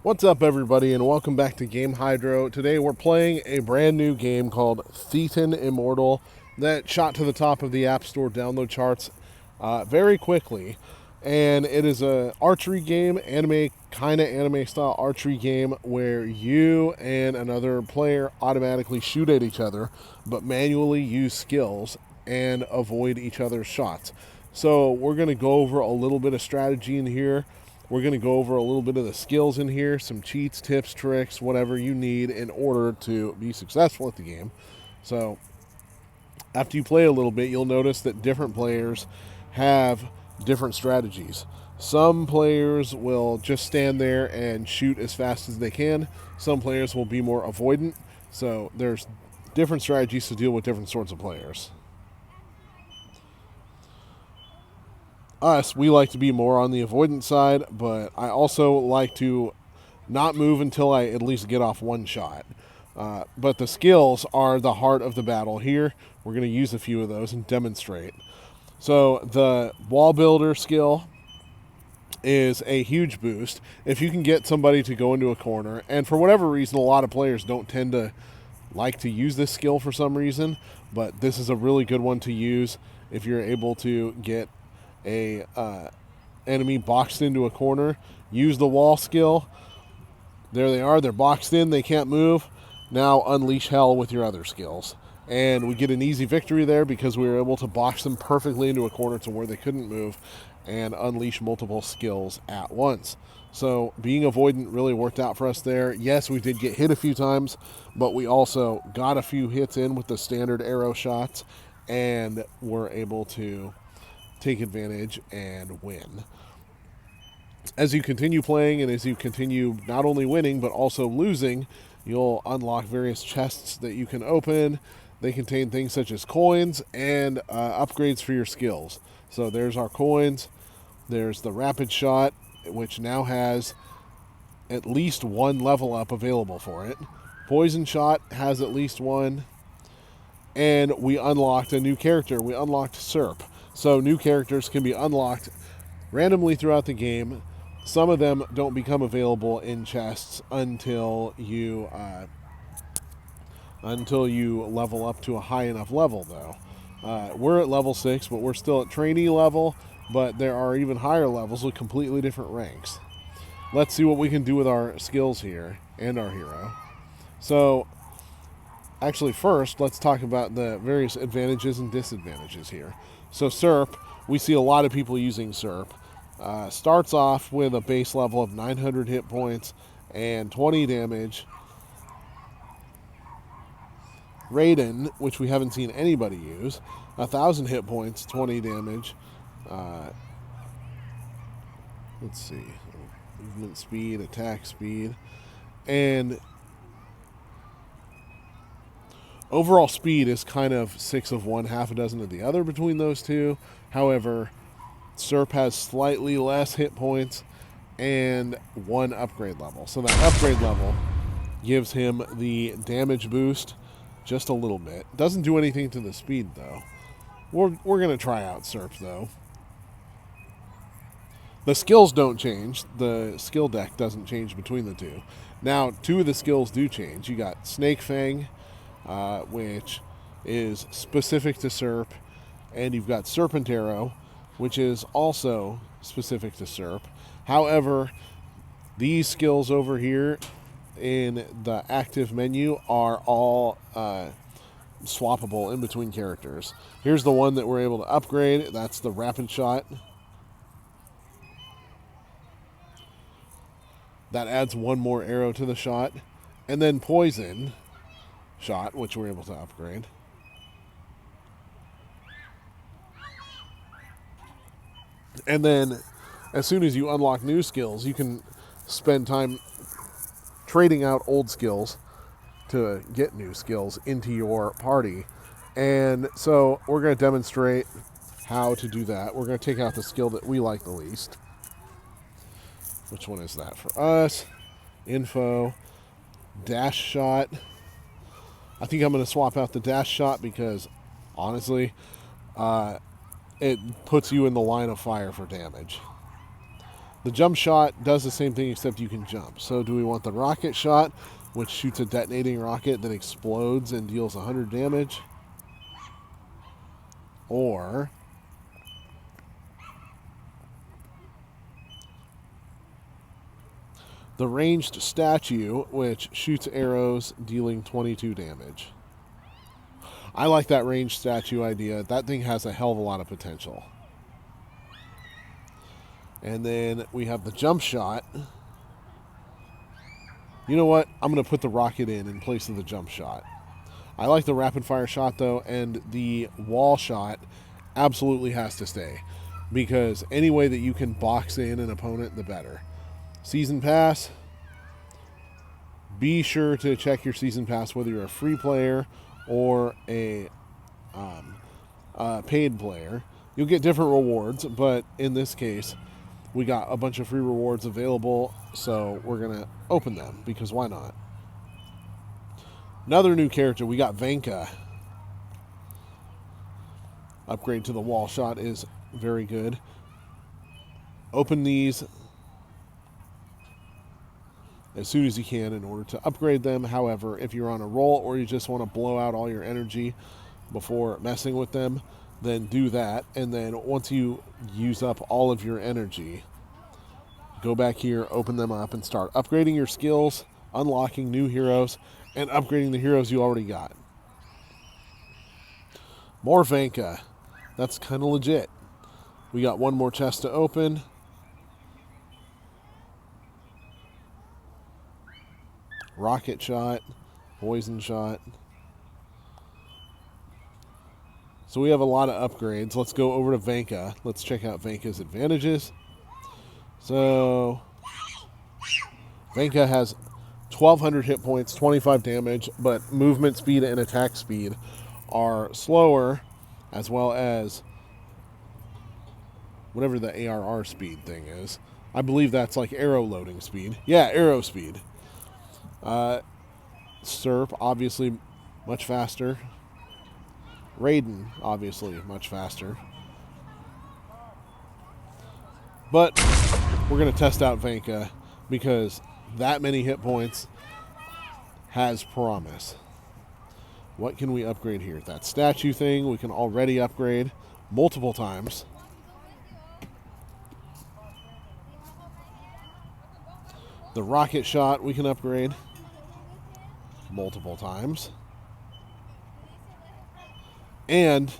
What's up, everybody, and welcome back to Game Hydro. Today we're playing a brand new game called Thetan Immortal that shot to the top of the App Store download charts very quickly. And it is a archery game, kind of anime style archery game where you and another player automatically shoot at each other, but manually use skills and avoid each other's shots. So we're going to go over a little bit of strategy in here. We're going to go over a little bit of the skills in here, some cheats, tips, tricks, whatever you need in order to be successful at the game. So after you play a little bit, you'll notice that different players have different strategies. Some players will just stand there and shoot as fast as they can. Some players will be more avoidant. So there's different strategies to deal with different sorts of players. We like to be more on the avoidance side, but I also like to not move until I at least get off one shot. But the skills are the heart of the battle here. We're going to use a few of those and demonstrate. So the wall builder skill is a huge boost. If you can get somebody to go into a corner, and for whatever reason, a lot of players don't tend to like to use this skill for some reason, but this is a really good one to use if you're able to get a enemy boxed into a corner. Use the wall skill. There they are. They're boxed in. They can't move. Now unleash hell with your other skills. And we get an easy victory there because we were able to box them perfectly into a corner to where they couldn't move and unleash multiple skills at once. So being avoidant really worked out for us there. Yes, we did get hit a few times, but we also got a few hits in with the standard arrow shots and were able to take advantage and win. As you continue playing and as you continue not only winning but also losing, you'll unlock various chests that you can open. They contain things such as coins and upgrades for your skills. So there's our coins. There's the rapid shot, which now has at least one level up available for it. Poison shot has at least one. And we unlocked a new character. We unlocked Serp. So new characters can be unlocked randomly throughout the game. Some of them don't become available in chests until you level up to a high enough level, though. We're at level 6, but we're still at trainee level, but there are even higher levels with completely different ranks. Let's see what we can do with our skills here and our hero. So actually, first, let's talk about the various advantages and disadvantages here. So Serp, we see a lot of people using Serp. Starts off with a base level of 900 hit points and 20 damage. Raiden, which we haven't seen anybody use, 1,000 hit points, 20 damage. Let's see. Movement speed, attack speed. And overall speed is kind of 6 of one, half a dozen of the other between those two. However, Serp has slightly less hit points and one upgrade level. So that upgrade level gives him the damage boost just a little bit. Doesn't do anything to the speed, though. We're going to try out Serp, though. The skills don't change. The skill deck doesn't change between the two. Now, two of the skills do change. You got Snake Fang, which is specific to Serp, and you've got Serpent Arrow, which is also specific to Serp. However, these skills over here in the active menu are all swappable in between characters. Here's the one that we're able to upgrade. That's the rapid shot. That adds one more arrow to the shot. And then poison shot, which we're able to upgrade. And then as soon as you unlock new skills, you can spend time trading out old skills to get new skills into your party. And so we're going to demonstrate how to do that. We're going to take out the skill that we like the least. Which one is that for us? Info. Dash shot. I think I'm going to swap out the dash shot because, honestly, it puts you in the line of fire for damage. The jump shot does the same thing except you can jump. So do we want the rocket shot, which shoots a detonating rocket that explodes and deals 100 damage? Or the ranged statue, which shoots arrows dealing 22 damage? I like that ranged statue idea. That thing has a hell of a lot of potential. And then we have the jump shot. You know what? I'm going to put the rocket in place of the jump shot. I like the rapid fire shot though, and the wall shot absolutely has to stay, because any way that you can box in an opponent, the better. Season pass. Be sure to check your season pass whether you're a free player or a paid player. You'll get different rewards, but in this case, we got a bunch of free rewards available, so we're going to open them, because why not? Another new character, we got Vanka. Upgrade to the wall shot is very good. Open these as soon as you can in order to upgrade them. However, if you're on a roll or you just want to blow out all your energy before messing with them, then do that. And then once you use up all of your energy, go back here, open them up, and start upgrading your skills, unlocking new heroes, and upgrading the heroes you already got. More Vanka. That's kind of legit. We got one more chest to open. Rocket shot, poison shot. So we have a lot of upgrades. Let's go over to Vanka. Let's check out Vanka's advantages. So Vanka has 1,200 hit points, 25 damage, but movement speed and attack speed are slower, as well as whatever the ARR speed thing is. I believe that's like arrow loading speed. Yeah, arrow speed. Serp, obviously much faster. Raiden, obviously much faster. But we're going to test out Vanka, because that many hit points has promise. What can we upgrade here? That statue thing we can already upgrade multiple times. The rocket shot we can upgrade multiple times. And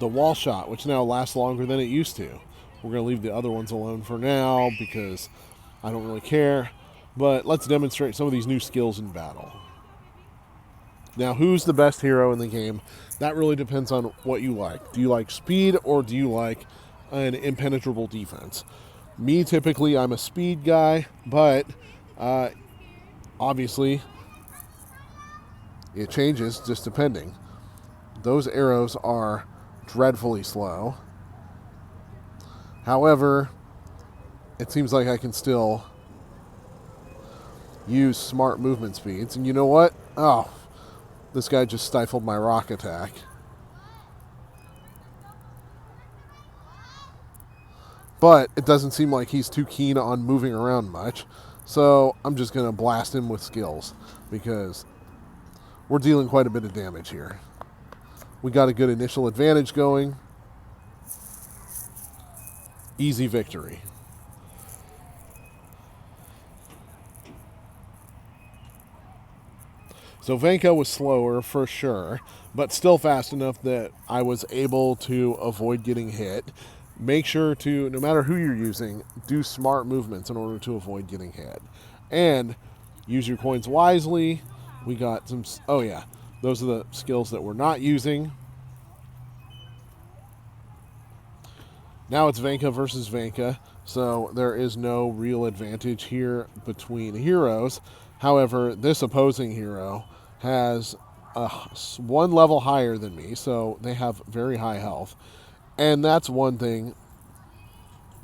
the wall shot, which now lasts longer than it used to. We're going to leave the other ones alone for now because I don't really care. But let's demonstrate some of these new skills in battle. Now, who's the best hero in the game? That really depends on what you like. Do you like speed, or do you like an impenetrable defense? Me, typically, I'm a speed guy, but obviously it changes just depending. Those arrows are dreadfully slow. However, it seems like I can still use smart movement speeds. And you know what? Oh, this guy just stifled my rock attack. But it doesn't seem like he's too keen on moving around much. So I'm just going to blast him with skills, because we're dealing quite a bit of damage here. We got a good initial advantage going. Easy victory. So Vanka was slower for sure, but still fast enough that I was able to avoid getting hit. Make sure to, no matter who you're using, do smart movements in order to avoid getting hit. And use your coins wisely. We got some, oh yeah, those are the skills that we're not using. Now it's Vanka versus Vanka, so there is no real advantage here between heroes. However, this opposing hero has one level higher than me, so they have very high health. And that's one thing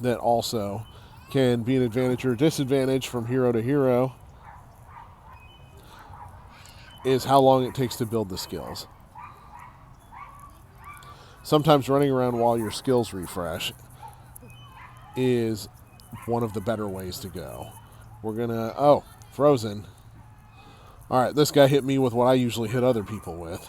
that also can be an advantage or disadvantage from hero to hero, is how long it takes to build the skills. sometimes running around while your skills refresh is one of the better ways to go. We're gonna, oh, frozen. All right, this guy hit me with what I usually hit other people with.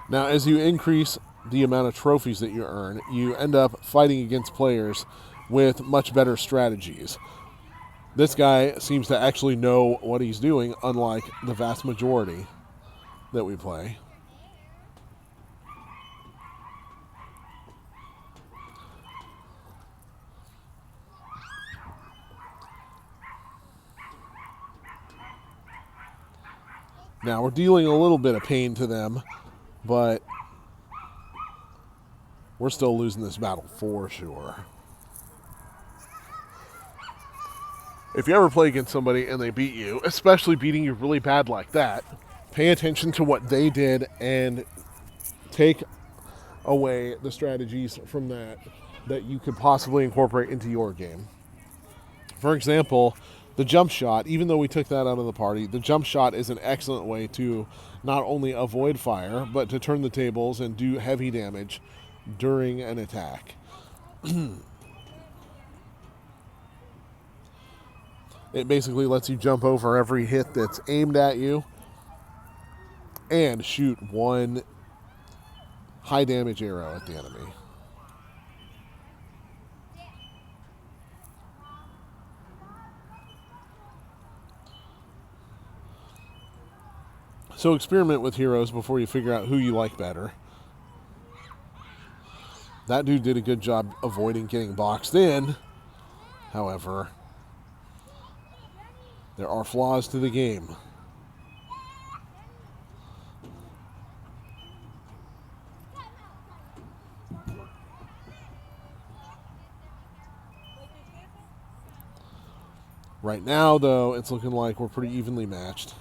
Now, as you increase the amount of trophies that you earn, you end up fighting against players with much better strategies. This guy seems to actually know what he's doing, unlike the vast majority that we play. Now, we're dealing a little bit of pain to them, but we're still losing this battle for sure. If you ever play against somebody and they beat you, especially beating you really bad like that, pay attention to what they did and take away the strategies from that you could possibly incorporate into your game. For example, the jump shot, even though we took that out of the party, the jump shot is an excellent way to not only avoid fire, but to turn the tables and do heavy damage during an attack. It basically lets you jump over every hit that's aimed at you and shoot one high damage arrow at the enemy. So experiment with heroes before you figure out who you like better. That dude did a good job avoiding getting boxed in. However, there are flaws to the game. Right now, though, it's looking like we're pretty evenly matched.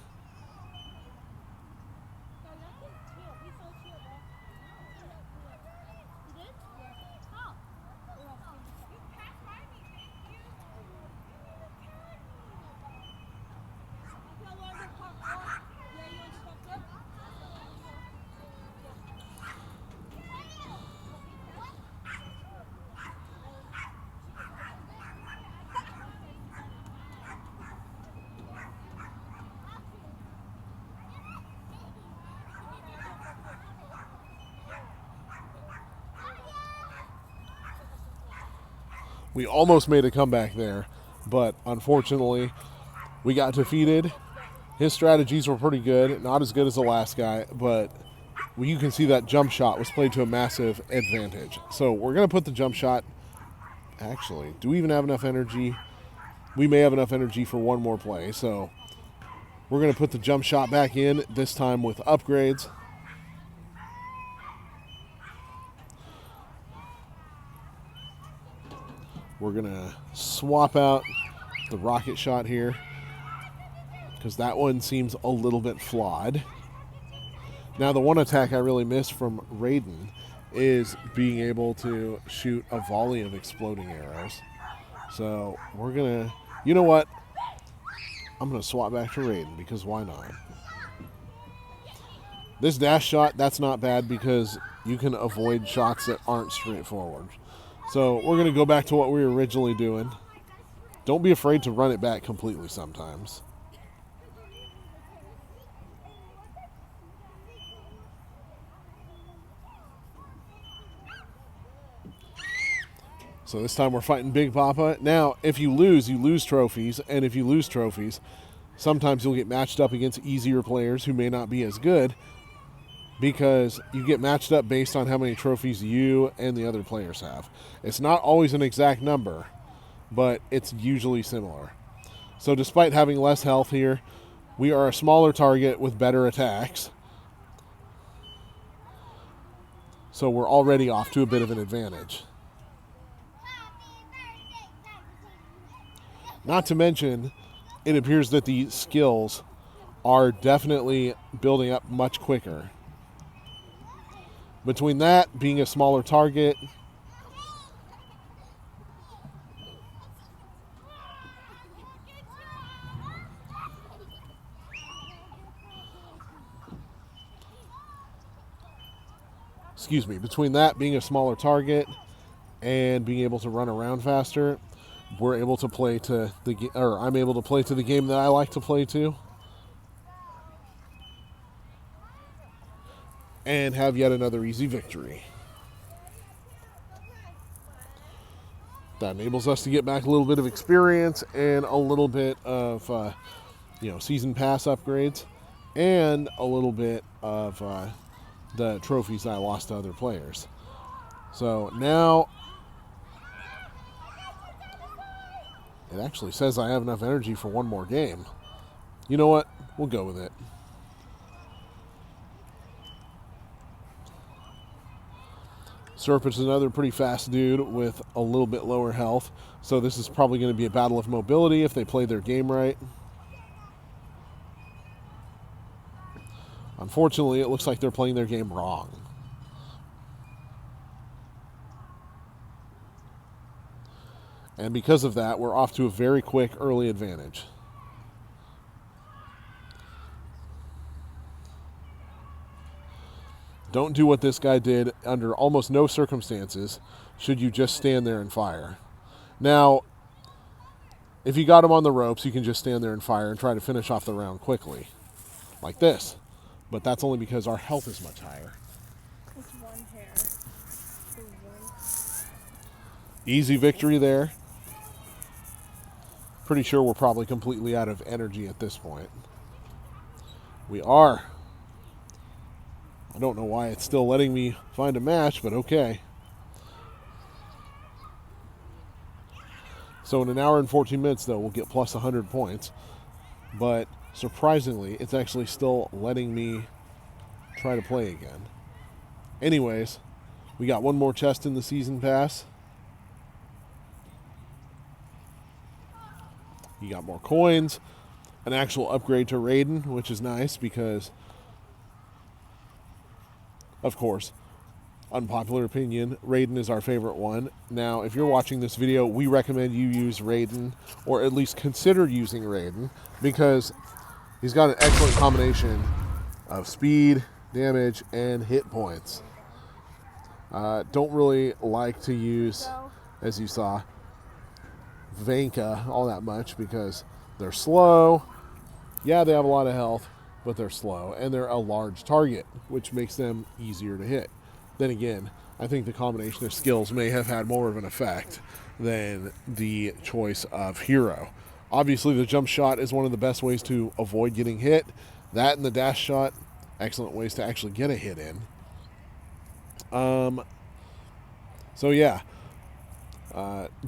We almost made a comeback there, but unfortunately, we got defeated. His strategies were pretty good, not as good as the last guy, but you can see that jump shot was played to a massive advantage. So we're going to put the jump shot, actually, do we even have enough energy? We may have enough energy for one more play, so we're going to put the jump shot back in, this time with upgrades. We're going to swap out the rocket shot here because that one seems a little bit flawed. Now, the one attack I really missed from Raiden is being able to shoot a volley of exploding arrows. So we're going to, you know what? I'm going to swap back to Raiden because why not? This dash shot, that's not bad because you can avoid shots that aren't straightforward. So we're going to go back to what we were originally doing. Don't be afraid to run it back completely sometimes. So this time we're fighting Big Papa. Now, if you lose trophies. And if you lose trophies, sometimes you'll get matched up against easier players who may not be as good, because you get matched up based on how many trophies you and the other players have. It's not always an exact number, but it's usually similar. So despite having less health here, we are a smaller target with better attacks. So we're already off to a bit of an advantage. Not to mention, it appears that the skills are definitely building up much quicker. Between that, being a smaller target, between that being a smaller target and being able to run around faster, we're able to play to I'm able to play to the game that I like to play to, and have yet another easy victory. That enables us to get back a little bit of experience and a little bit of season pass upgrades, and a little bit of the trophies I lost to other players. So now it actually says I have enough energy for one more game. You know what? We'll go with it. Serpent's another pretty fast dude with a little bit lower health. So this is probably going to be a battle of mobility if they play their game right. Unfortunately, it looks like they're playing their game wrong. And because of that, we're off to a very quick early advantage. Don't do what this guy did under almost no circumstances should you just stand there and fire. Now, if you got him on the ropes, you can just stand there and fire and try to finish off the round quickly. Like this. But that's only because our health is much higher. It's one hair. Easy victory there. Pretty sure we're probably completely out of energy at this point. We are. I don't know why it's still letting me find a match, but okay. So in an hour and 14 minutes, though, we'll get plus 100 points. But surprisingly, it's actually still letting me try to play again. Anyways, we got one more chest in the season pass. You got more coins, an actual upgrade to Raiden, which is nice because, of course, unpopular opinion, Raiden is our favorite one. Now, if you're watching this video, we recommend you use Raiden, or at least consider using Raiden, because he's got an excellent combination of speed, damage, and hit points. Don't really like to use, as you saw, Vanka all that much because they're slow. Yeah, they have a lot of health, but they're slow, and they're a large target, which makes them easier to hit. Then again, I think the combination of skills may have had more of an effect than the choice of hero. Obviously, the jump shot is one of the best ways to avoid getting hit. That and the dash shot, excellent ways to actually get a hit in. So yeah.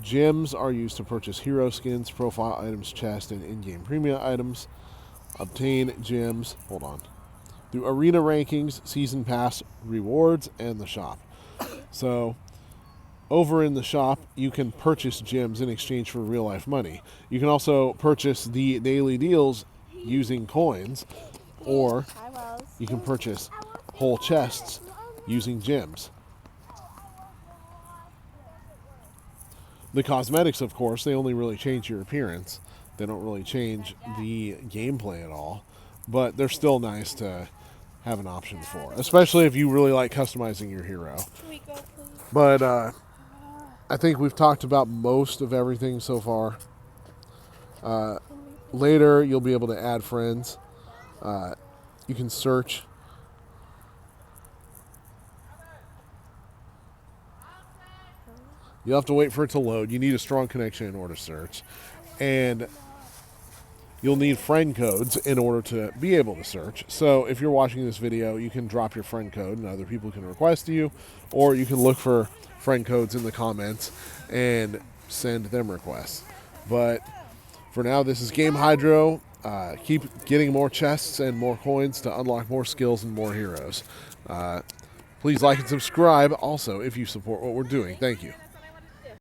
Gems are used to purchase hero skins, profile items, chest, and in-game premium items. Obtain gems, through arena rankings, season pass rewards, and the shop. So, over in the shop, you can purchase gems in exchange for real-life money. You can also purchase the daily deals using coins, or you can purchase whole chests using gems. The cosmetics, of course, they only really change your appearance. They don't really change the gameplay at all. But they're still nice to have an option for, especially if you really like customizing your hero. But I think we've talked about most of everything so far. Later, you'll be able to add friends. You can search. You'll have to wait for it to load. You need a strong connection in order to search. And you'll need friend codes in order to be able to search. So if you're watching this video, you can drop your friend code and other people can request you, or you can look for friend codes in the comments and send them requests. But for now, this is Game Hydro. Keep getting more chests and more coins to unlock more skills and more heroes. Please like and subscribe also if you support what we're doing. Thank you.